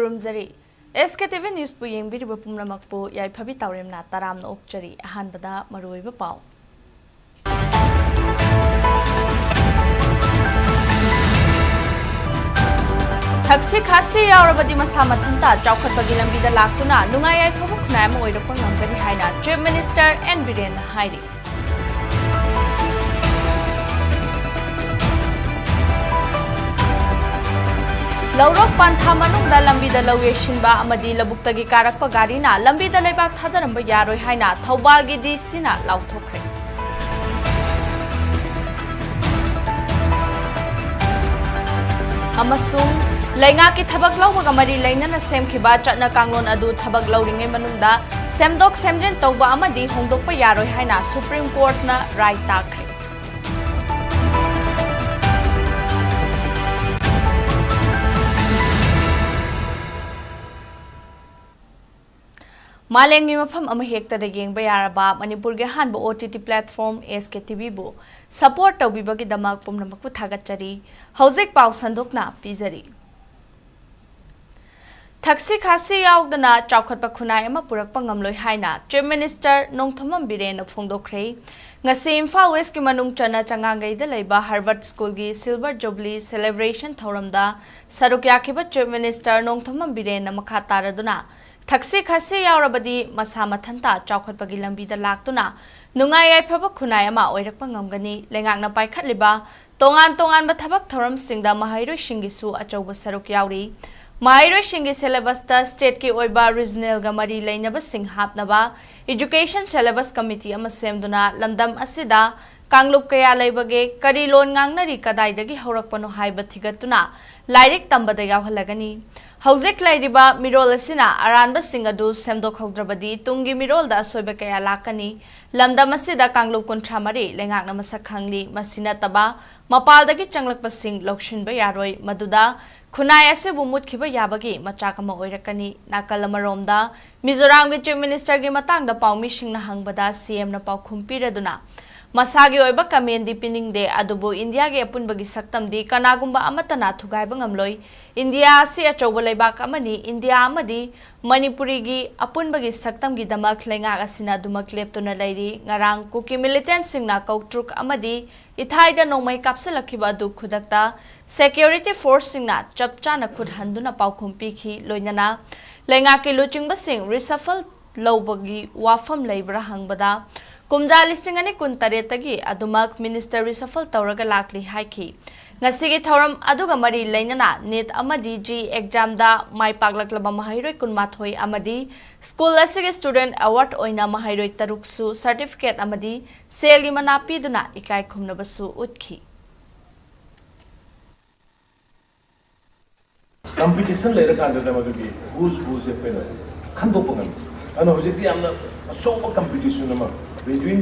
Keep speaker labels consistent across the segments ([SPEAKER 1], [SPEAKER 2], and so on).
[SPEAKER 1] Kurumzari. Sktv'S News pu yengbiriba pumnamakpu yaiphabi tawremna taramna okchari ahanbada maruiba pau. Thaksi khasi yaurabadi masa mathanta chawkhatpagi lambida laktuna nungai yaiphabu khunai ama oirakpa ngamgani haina Chief Minister N Biren hairi. Laurok pantha manungda lambida laweshinba amadi labuktagi karakpa garina lambida leibak thadaramba yaroi haina Thaubalgi DCna lauthokre. Amasung Laingaki thabak lawbaga mari lainana semkhiba chatna kanglon adu thabak lawringai manungda semdok semjen tawba amadi hongdokpa yaroi haina Supreme Court na rai takre. Malengmi mafam ama hektada yengba yaraba Manipur ge hanba OTT platform Sktv'S bu support tawbibagi damak pumnamakpu thagachari hojik paw sandokna pizari. Thaksi khasi yaugdana chawkhatpa khunai ama purakpa ngamloi haina Chief Minister Nongthamam Biren phongdokre ngasi Imphal West ki manung chana changangai da leiba Harvard School gi Silver Jubilee celebration thoramda saruk yakhiba Chief Minister Nongthamam Biren makha taraduna Thaksi khasi yaurabadi masa mathanta chawkhatpagi lambida laktuna nungai yaiphabu khunai ama oirakpa ngamgani lengakna paikhatliba tongan ba thabak thoram singda mahairoi singisu achauba saruk yauri mahairoi singi syllabus ta state ki oiba regional ga mari leinaba sing hapnaba education syllabus committee ama semduna lamdam asida Kanglup kaya laibage kari lon ngangnari kadaidagi haurakpano haiba thigatuna lairik tambada yawhalagani Hojik lairiba mirol asina aranba singadu semdok haudrabadi tungi mirol da soiba kaya lakani lamdam asida Kanglup kuntramari lengakna masak khangli masina taba mapaldagi changlakpa sing lokshinba yaroi maduda khunai ase bumut khiba yabagi machakama oirakani nakalamaromda Mizoram gi Chief Minister gi matangda paumi singna hangbada CM na paukhum piraduna Masagi oiba kamendi piningde adubu India ge apunbagi saktamdi kanagumba amatana thugaiba ngamloi India si achauba leibak amani India amadi Manipuri gi apunbagi saktamgi damak lengak asina dumak leptuna lairi ngarang kuki militant singna kautruk amadi ithaida nongmai kapsalakhiba adu khudakta security force singna chapchana khud handuna paukhum pikhi loinana lengaki luchingba sing reshuffle lobagi wafam leibra hangbada Kumja lisingani kuntaretagi adumak minister reshuffle tawraga lakli haiki ngasigi thoram aduga mari leinana net amadi G exam da mai paglaklaba mahairoi kunmathoi amadi school asigi student award oina mahairoi taruksu certificate amadi sel gi manapi duna ikai khumnabasu utkhi
[SPEAKER 2] competition lera kanda da madugi who's e pena khando pangam ana hojiki amna so competition ama between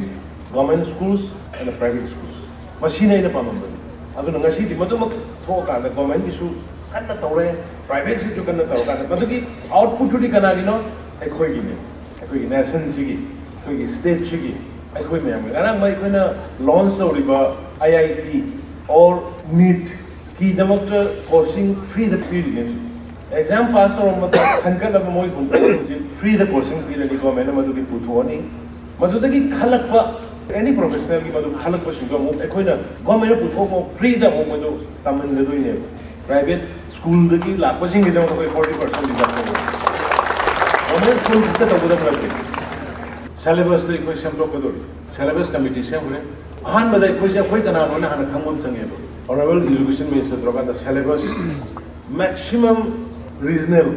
[SPEAKER 2] government schools and the private schools. Masina ina pamambani. Ado na ngasi di madumak thoka na government isu kanna tawre private se ju kanna tawka na madugi output di kana gino ekhoi gi nation sigi ekhoi gi state sigi ekhoi me am ana mai koina launch oriba IIT or NEET ki damak coursing free the period exam pass or mata khankala ba moi free the coursing period ko mena madugi puthoni Madudagi khalakpa any professional ki madu khalakpa singa mo ekhoina government puthok mo free da mo madu taman le doine private school dagi lakpa singi da ko 40% reserve government school kitta da buda prabhe syllabus de ko samlo ko dori syllabus committee se hore ahan badai ko se koi kana hona hana khamon sange honorable education minister droga the syllabus maximum regional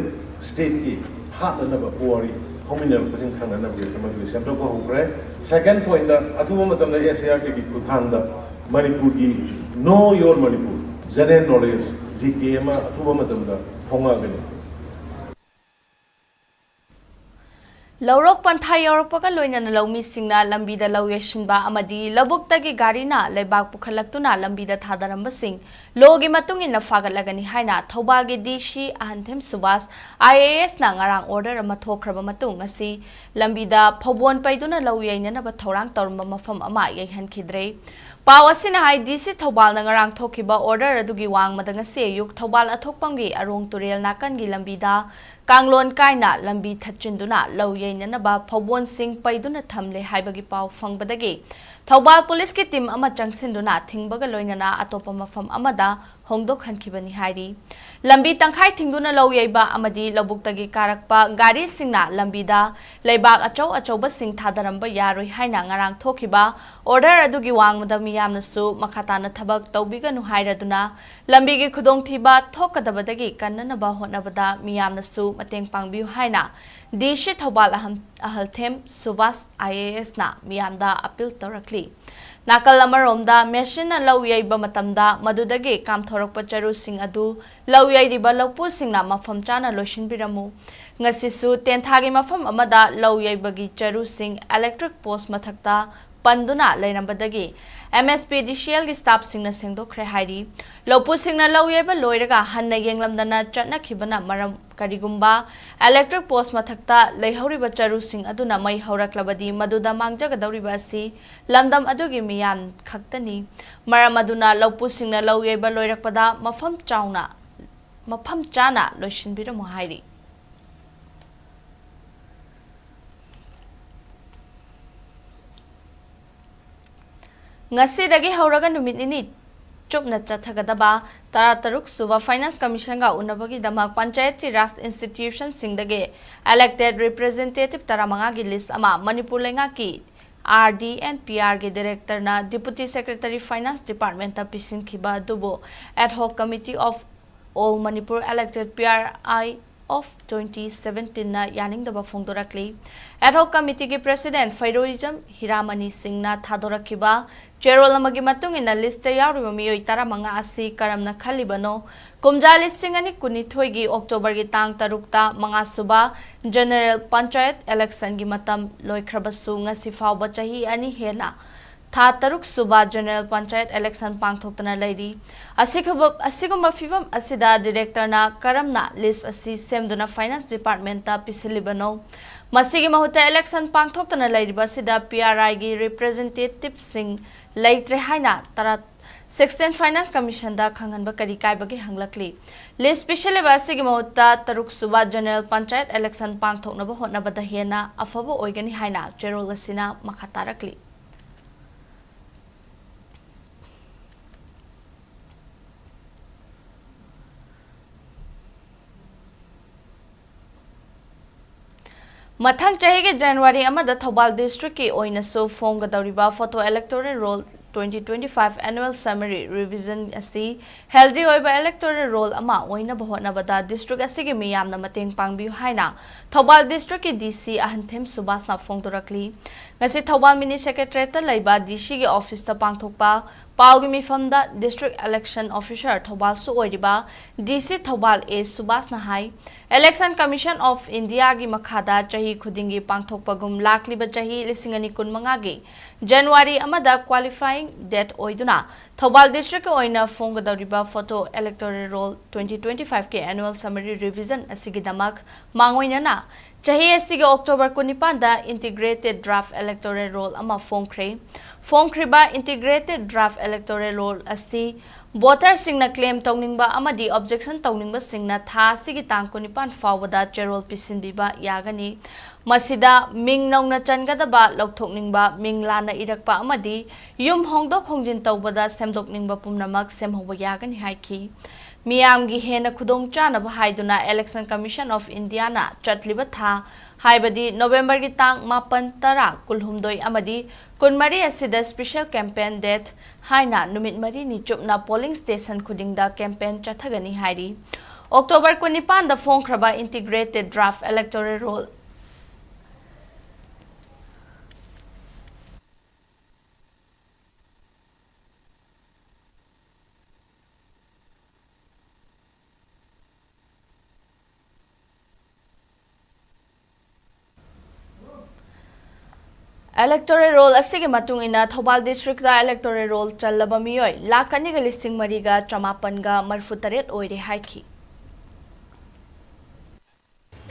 [SPEAKER 2] state ki hat na ba pori Hominal person can never get second point, Atumatam Asia Kutanda, Manipur, know your Manipur, Zanen knowledge, GKM, Atumatam, Honga.
[SPEAKER 1] Laurok pantha yaurapaka loinana lawmi singna lambida laweshinba amadi labuktagi garina leibak pukhalaktuna lambida thadaramba sing logi matungina fagatlagani haina Thaubalgi DC Ahanthem Subas IAS na ngarang order ama thokraba matung ngasi lambida phobon paiduna lawyainana ba thorang torma mafam ama yaihan khidre Pau asina hai DC Thobal na ngarang thokiba order adugi wang madanga se yuk Thobal athokpamgi arong turel nakan gi lambida kanglon kaina lambi thachinduna lo yeina ba phobon sing paiduna thamle haibagi pau fangbadagi Thobal police ki team ama changsinduna thingbaga loinana atopa mafam amada hongdok khankibani hairi lambi tangkhai thingduna lo yeiba amadi lobuktagi karakpa gari singna lambida leibak achau achauba sing thadaramba yaroi haina ngarang thokiba order adugi wang madami yamnasu makhatana thabak tawbiganu hairaduna lambigi khudong thiba thokadabadagi kannanaba honabada miyamnasu mateng pangbiu haina dishi Thobal ahalthem Subas IAS na miyamda appeal torakli nakal amaromda machine na lawyaiba matamda madudagi kamthorakpa charu sing adu lawyaiba lawpu singna mafam chana loishinbiramu ngasisu tenthagi mafam amada lawyaibagi charu sing electric post mathakta panduna lainambadagi MSP DCL gi staff singna sengdokre hairi lopu singna lawyaiba loiraga hanna yenglamdana chatna khibana maram karigumba electric post mathakta leihoriba charu sing aduna mai horaklabadi maduda mangjagadawriba si lamdam adugi miyan khaktani maram aduna lopu singna lawyaiba loirakpada mafam chana loishinbiramu hairi ngasi dagi hauraga numit nini chupna chathagadaba tarataruk suba finance commission ga unabagi damak Panchayati Raj institution singdage elected representative taramanga gi list ama Manipur lenga ki RD and PR ge director na deputy secretary finance department ta pisin khiba dubo ad hoc committee of all Manipur elected PRI of 2017 na yaning daba phongdorakli ad hoc committee ge president Fairoism Hiramani Singh na thadorakiba Cherol amagi matung ina list yauriba miyoi taramanga asi karamna khalibano kumja listing ani kunithoi gi October gi tang tarukta manga suba general panchayat election gi matam loikhrabasu ngasi fawba chahi ani hena tha taruk suba general panchayat election pangthoktana leiri asigumba fivam asida director na karamna list asi semduna finance department ta pisilibano masigi mahuta election pangthoktana leiriba sida PRI gi representative sing leitre haina tara 16 finance commission da khanganba kari kaibagi hanglakli list special basi gi mahuta taruk suba general panchayat election pangthoknaba hotnabada hena afabo oigani haina cherol asina makhatarakli Mathang chahi January amada Thobal district ki oina so fonga dawriba photo electoral roll 2025 annual summary revision asi healthy oiba electoral roll ama oina bahona bada district asigi miyamna mateng pangbiu haina Thobal district ki DC ahanthem Subas na phongdorakli ngasi Thobal mini secretariat laiba DC gi office ta pangthokpa Paugi mifamda district election officer Thobal su oiriba DC Thobal A Subas na hai election commission of India gi makhada chahi khudingi pangthokpagum lakliba chahi lisingani kunmanga gi January amada qualifying date oiduna Thobal district oina fongadariba photo electoral roll 2025 ke annual summary revision asigi damak mangoina na chahi asigi October 19 da integrated draft electoral roll ama Fongkriba integrated draft electoral roll asi voter singna claim tawningba amadi objection tawningba singna tha sigi tang 19 fawada cherol pisindiba yagani masida ming nongna changadaba lokthokningba minglana irakpa amadi yum hongdok hongjin tawbada semdokningba pumnamak semhoba yagani haiki Miyamgi hena khudong chanaba haiduna election commission of India na chatliba tha haibadi November gi tang 8 tara kulhumdoi amadi kunmari asida special campaign date haina numit mari ni chupna polling station khudingda campaign chathagani hairi October 19 da phongkraba integrated draft electoral roll electoral roll asigi matung ina Thobal district da electoral roll challaba miyoi lakani ga listing mariga chamapan ga marfutaret oire haiki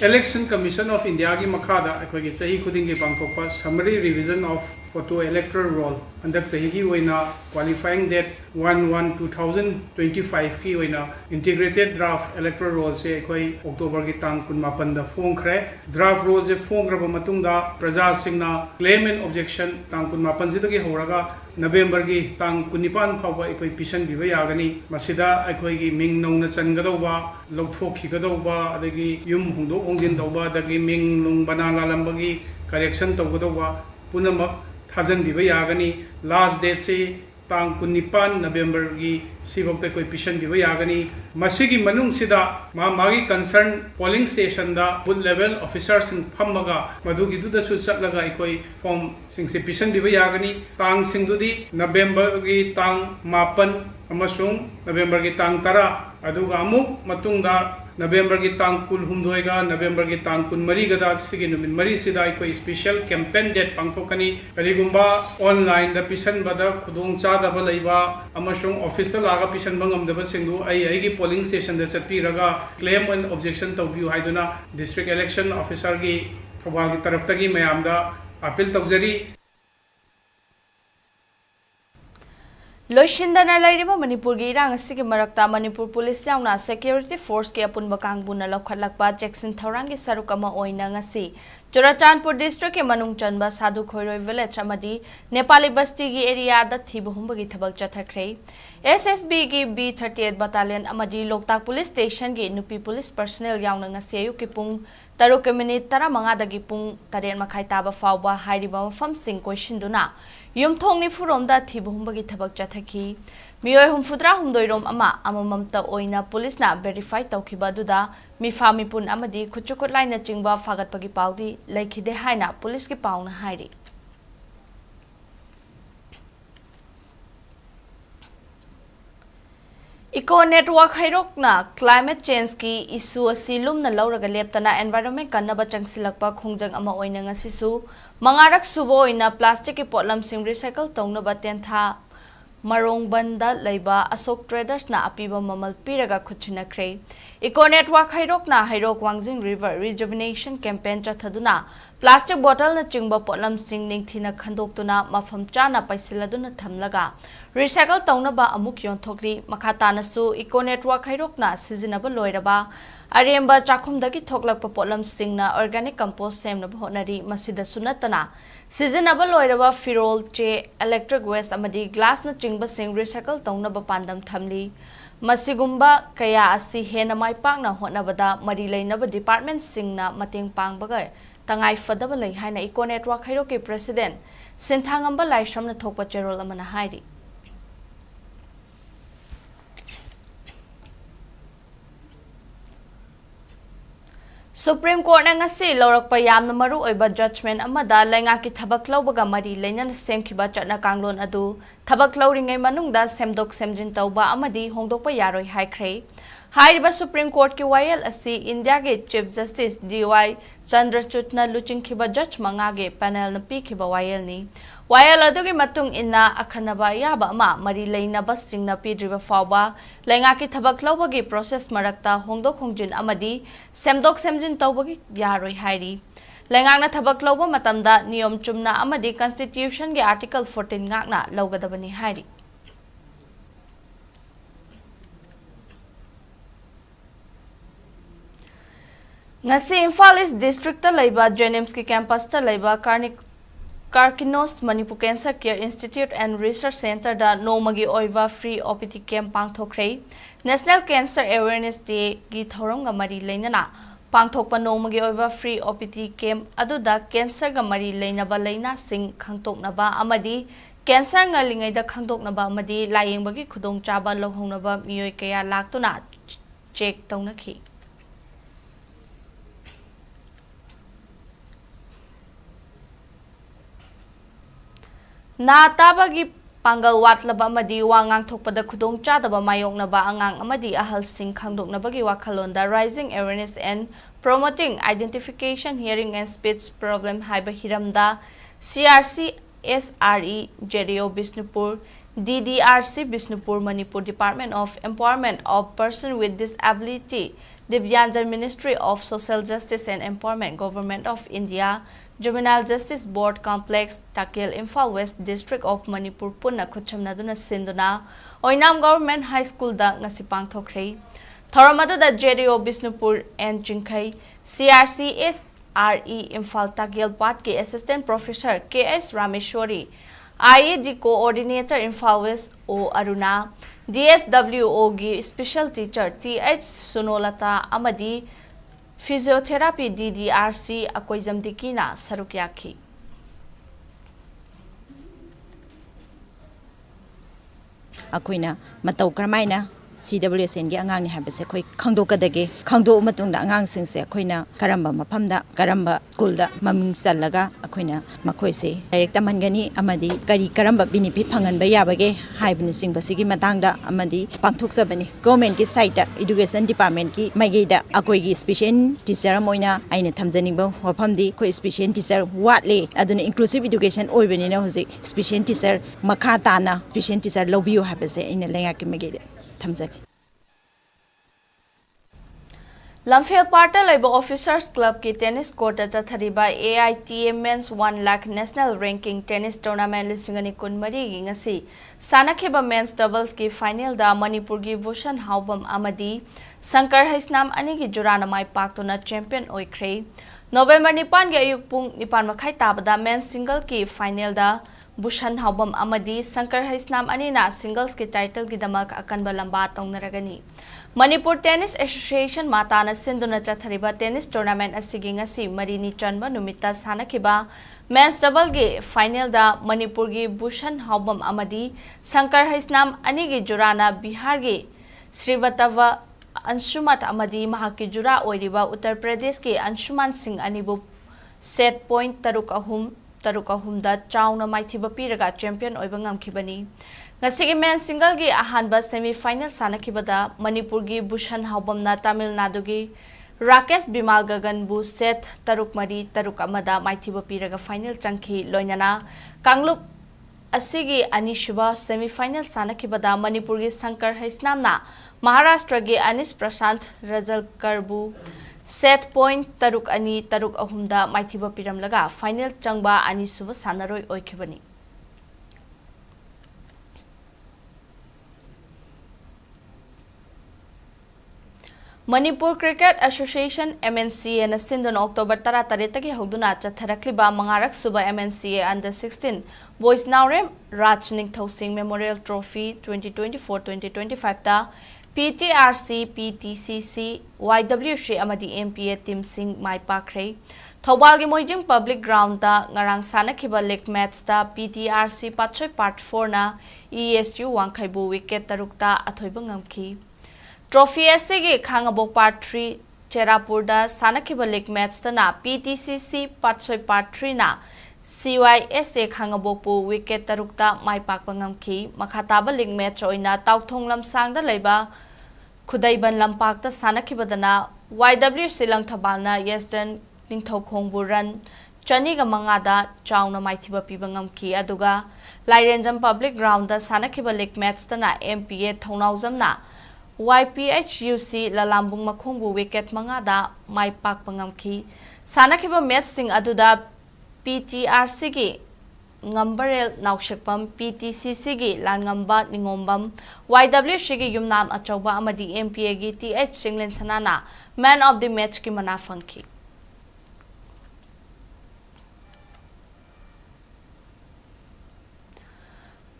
[SPEAKER 3] Election Commission of India ki makhada akhoi gi sahi khuding ki pangthokpa summary revision of photo electoral roll andak sahi gi oina qualifying date 1/1/2025 ki oina integrated draft electoral roll se koi october gi tang 18 da phone khre draft roll se phone raba matung da praja singna claim and objection tang 18 ji dagi horaga November gi tang 19 phawba ekoi pisan biba yagani masida ekoi gi ming nongna changadoba lokthok khigadoba adagi yum hungdo ongjin doba adagi ming nung banana lambagi correction tawgadoba punamak थाजन Biba यागनी last date से तांग 19 नवंबर की सिबोक कोई पिशन बिबा यागनी मसीगी मनुंग सिदा मागी concern polling station दा booth level officer सिंग फमगा मधुगी दुदा सु चटलगा कोई form सिंग से पिशन बिबा यागनी तांग सिंग दुदी नवंबर की तांग 5 अमसुंग नवंबर की तांग 10 अदुगा अमुक मतुंगा नवंबर की तांग 18 नवंबर की तांग 13 गदा सिगी नुमिन मरी सिदा कोई स्पेशल कैंपेन डेट पांगथोकनी करिगुंबा ऑनलाइन दा पिसन बदा खुदोंग चादबा लैबा अमसुंग ऑफिस दा लागा पिसन बंगमदबा सिंगु आई पोलिंग स्टेशन दा चट्पीरगा क्लेम एंड ऑब्जेक्शन तौबियु हाइदुना डिस्ट्रिक्ट इलेक्शन ऑफिसर की थौबाल की तरफ तगी मयामदा अपील तौजरी
[SPEAKER 1] लोइशिंदना लाइरिबा मणिपुर की इरांग असिगी मरक्ता मणिपुर पुलिस यावना सिक्योरिटी फोर्स के अपुनबा कांगबुना लौखटलकपा चेक्सिन थौरांगी सरुक अमा ओइना ngasi चुराचांदपुर डिस्ट्रिक्ट के मनुंग चनबा साधु खोइरोय विलेज अमदी नेपाली बस्ती की एरिया दा थिबु हुंबगी थबक चथखरे एसएसबी की B38 बटालियन अमदी लोकताक पुलिस स्टेशन की नुपी पुलिस पर्सनल यावना ngasi अयु की पुंग 3:35 दगी पुंग 8 मखाई ताबा फावबा हाइरिबा मफम सिंग कोइशिंदुना युमथोंग निफुरोमदा थिबुहुंबगी थबक चथखी मियोय हुमफुद्रा हुमदोइरोम अमा अमममता ओइना पुलिसना वेरीफाई तौखिबा दुदा मिफा मिपुन अमदी खुचुकुट लाइना चिंगबा फागतपगी पाउदी लैखिदे हाइना पुलिस की पाउना हाइरी इको नेटवर्क हैरोकना क्लाइमेट चेंज की इशू असी लुमना लौरगा लेप्तना एनवायरनमेंट कन्नबा चंगसिलकपा खोंजंग अमा ओइना ngasisu मंगारक सुबो ओइना प्लास्टिक की पोटलम सिंग रिसाइकल तौनबा तेंथा मरोंगबंदा लैबा अशोक ट्रेडर्स ना अपीबा ममल पीरगा खुचिनखरे इको नेटवर्क हैरोकना हैरोक वांगजिंग रिवर रिजुविनेशन कैंपेन चथदुना प्लास्टिक बोतल न चिंगबा पोटलम सिंग निंगथिना खंदोक्तुना मफम चाना पैसिलदुना थमलगा रिसाइकल तौनबा अमुक योंथोकली मखातानसु eco network हैरोकना सिजिनबा लोइरबा अरेंबा चाखुमदगी थोकलकपा पोटलम सिंगना organic compost सेमनबा honorary मसिदा सुनतना सिजिनबा लोइरबा फिरोल चे इलेक्ट्रिक वेस्ट अमदी ग्लास न चिंगबा सिंग रिसाइकल तौनबा पांदम थमली मसिगुंबा कया असि हेना माइपाकना होनबदा मरी लैनबा डिपार्टमेंट सिंगना मतेंग पांगबगा तंगाई फदबा लै हाइना इको नेटवर्क हैरो के प्रेसिडेंट सिंथांगंबा लाइश्रमना थोकपा चेरोल अमना हाइरी सुप्रीम कोर्ट ने ngasi लौरकपा यामना मरु ओइबा जजमेंट अमदा लैंगा की थबक लौबगा मरी लैनन सेमखिबा चटना कांगलोन अदु थबक लौरिंगै मनुंगदा सेमदोक सेमजिन तौबा अमदी होंदोकपा यारोय हाइख्रे हाइरिबा सुप्रीम कोर्ट की वायल असी इंडिया के चीफ जस्टिस DY चंद्रचूडना लुचिंखिबा जज मंगागे पैनल न पीखिबा वायल नि वायल अदुगी मतुंग इन्ना अखनबा याबा अमा मरी लैनबा सिंगना पीड्रिबा फावबा लैंगा की थबक लौबगी प्रोसेस मरक्ता होंदोक होंजिन अमदी सेमदोक सेमजिन तौबगी यारोय हाइरी लैंगांगना थबक लौबा मतमदा नियम चुमना अमदी कॉन्स्टिट्यूशन के article 14 गाकना लौगदबनी हाइरी ngasi Imphal East District laiba JNIMS ki campus ta laiba Karkinos Manipur Cancer Care Institute and Research Center da nomagi oiva free OPT camp pangthokre National Cancer Awareness Day gi thorong ga mari leinana pangthokpa nomagi oiva free OPT camp aduda cancer ga mari leinaba leina sing khangtoknaba amadi cancer ngalingai da khangtoknaba amadi layingbagi khudong chaba lohongnaba miyoi kaya laktuna check taunakhi ना ताबगी पांगल वाटलबा अमदी वांगांग थोकपदा खुदोंग चादबा मायोंगनबा आंगांग अमदी अहल सिंग खांगदोंगनबगी वाखलोंदा raising awareness and promoting identification hearing and speech problem हाइबा हिरमदा CRC SRE JDO Bishnupur DDRC Bishnupur Manipur department of empowerment of person with disability divyangjan ministry of social justice and empowerment government of India Juvenile Justice Board Complex Takil Imphal West District of Manipur Punna Khutchamnaduna Sinduna Oinam Government High School da ngasi pangthokre Thoramadu da JDO Bisnupur and Jinkai CRCS RE Imphal Takil Part ke Assistant Professor KS Rameshwari IED Coordinator Imphal West O Aruna DSWO gi Special Teacher TH Sunolata Amadi Physiotherapy DDRC Akoizam Dikina Sarukyaki
[SPEAKER 4] Akoina matau karmaina CWSN gi angang ni habase khoi khangdo kadage khangdo matungda angang singse khoina karamba mafamda karamba school da maming sallaga akoina makhoi se direct amangani amadi kari karamba benefit phangan ba yabage haibni singbasigi matangda amadi pangthokjabani government ki side da education department ki maigi da akoi gi special teacher moina aina thamjani ba wafamdi khoi special teacher watle aduna inclusive education oibani na hoje special teacher makha tana special teacher lobiyo habase aina lenga ki maigi
[SPEAKER 1] Lamphel Parta Labor Officers Club ki tennis court chathariba AITA Men's 1 Lakh National Ranking Tennis Tournament lisingani kunmari gi ngasi sanakheba men's doubles ki final da Manipur gi Bhushan Haubam amadi Sankar Haisnam ani gi jurana mai paktuna champion oikre November 9 gi ayuk pung 9 makhai tabada men's single ki final da Bhushan Haubam amadi Sankar Haisnam ani na singles ki title gi damak akan balamba tongnaragani Manipur Tennis Association Matana Sinduna Chathariba Tennis Tournament asigi ngasi marini chanba numita sanakiba men's double gi final da Manipur gi Bhushan Haubam amadi Sankar Haisnam ani gi jurana Bihar gi Srivatava Anshumat amadi mahaki jura oiriba Uttar Pradesh ki Anshuman Singh anibu set point taruk ahum da chauna maithiba piraga champion oiba ngamkhibani Ngasigi men's single gi ahanba semi final sanakibada Manipur gi Bhushan Haubam na Tamil Nadu gi Rakesh Bimal Gagan bu set taruk mari taruk amada maithiba piraga final changki loinana Kanglup asigi anishuba semi final sanakibada Manipur gi Sankar Haisnam na Maharashtra gi Anis Prashant Rajalkar bu set point taruk ani taruk ahumda maithiba piramlaga final changba anisuba sanaroi oikhibani Manipur Cricket Association MNCA na sindon October 13 gi hogduna chatharakliba mangarak suba MNCA under 16 Boys Naurem Raj Ningthau Singh Memorial Trophy 2024-2025 ta PTRC PTCC YWC amadi MPA team sing mai pakre Thobal gi Moijing Public Ground ta ngarang sanakhiba league match ta PTRC Patchoi Part 4 na ESU Wangkhaibu wicket tarukta athoiba ngamki Trophy SG Khangabok Part 3 Cherapur da Sanakhiba League match na PTCC Patchoi Part 3 na CYSA Khangabok pu wicket tarukta mai pakpa ngamki makhataba league match oina Tauthong Lamsang da leiba Khudaiban Lampak ta Sanakhiba dana YWC Langthabal na Yesden Ningthaukhong Buran Chaniga Mangada Chauna Maithiba piba ngamki aduga Lairenjam Public Ground da Sanakhiba League match na MPA Thongnawjam na YPHUC Lalambung Makhongbu wicket mangada mai pak pangamki sanakhiba match sing aduda PTRC gi ngambarel naukshakpam PTCC gi langamba ningombam YWC gi yumnam achauba amadi MPA gi TH Singlen Sanana man of the match ki manafangki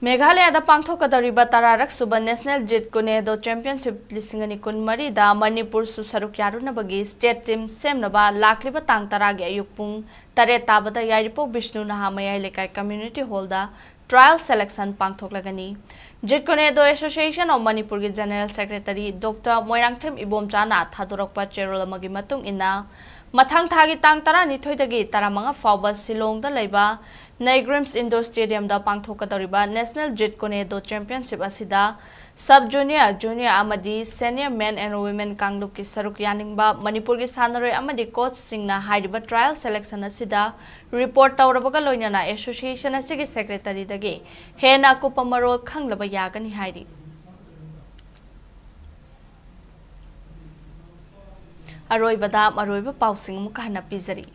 [SPEAKER 1] Meghalaya da pangthokadariba tararak suba National Jit Kunedo Championship lisingani kunmari da Manipur su saruk yarunabagi state team semnaba lakliba tang taragi ayukpung tare tabada yairipok Vishnu Nahamayai Lekai Community Hall da trial selection pangthoklagani Jit Kunedo Association of Manipur gi General Secretary Dr. Moirangthem Ibomchana thadorakpa cherol amagi matung ina mathang thagi tang tara nithoidagi taramanga fawba Silong da leiba Naigrams Indoor Stadium da pangthokadariba National Jit Kunedo Championship asida Sub Junior, Junior amadi Senior Men and Women Kanglup ki saruk yaningba Manipur gi sanaroi amadi coach singna hairiba trial selection asida report tawrabaga loinana association asigi secretary dagi hena kupamarol khanglaba yagani hairi Aroibada maroiba pausing mukahana pizari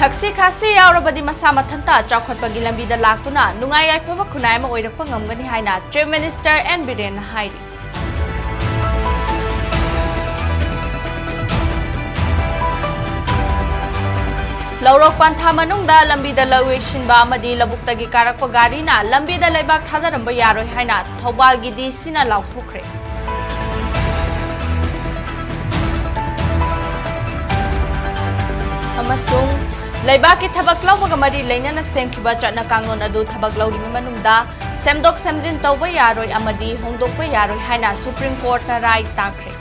[SPEAKER 1] Taxi khasi yaurabadi masa mathanta chawkhatpagi lambida laktuna nungai yaifaba khunai ama oirakpa ngamgani haina Chief Minister N Biren hairi. Laurok pantha manungda lambida lawik shinba amadi labuktagi karakpa gari na lambida laibak thadaramba yaroi haina Thaubalgi DC na laukthokre. Amasung Laibaki thabak lawbaga mari lainana semkhiba chatna kanglon adu thabak lawring manungda semdok semjin tawba yaroi amadi hongdokpa yaroi haina Supreme Court na rai takre.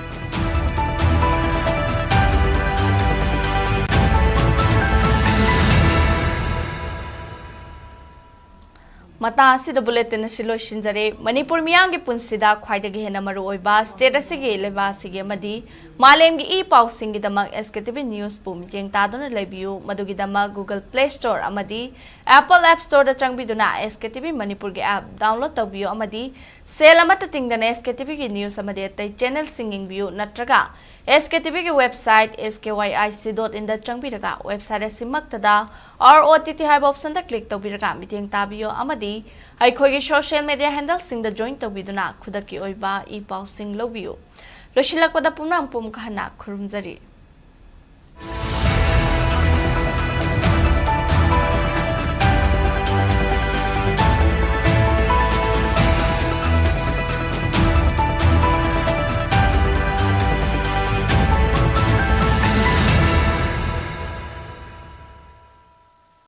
[SPEAKER 1] Mata asida bulletin asilo shinjare Manipur miyang gi punsida khwaidagi hena maru oiba state asigi leba asigi amadi malem gi e pau singi damak SKTV news pu miteng tadona lebiu madugi damak Google Play Store amadi Apple App Store da changbiduna SKTV Manipur gi app download tawbiu amadi sel amata tingdana SKTV gi news amadi tai channel singing view natraga SKTV ki website skyic.in da changbiraga website asimaktada or OTT have option da click tawbiraga miteng tabiyo amadi aikhogi social media handles sing da join tawbiduna khudaki oiba e pau sing lobiyo loshilakpada pumnam pum kahana khurumjari.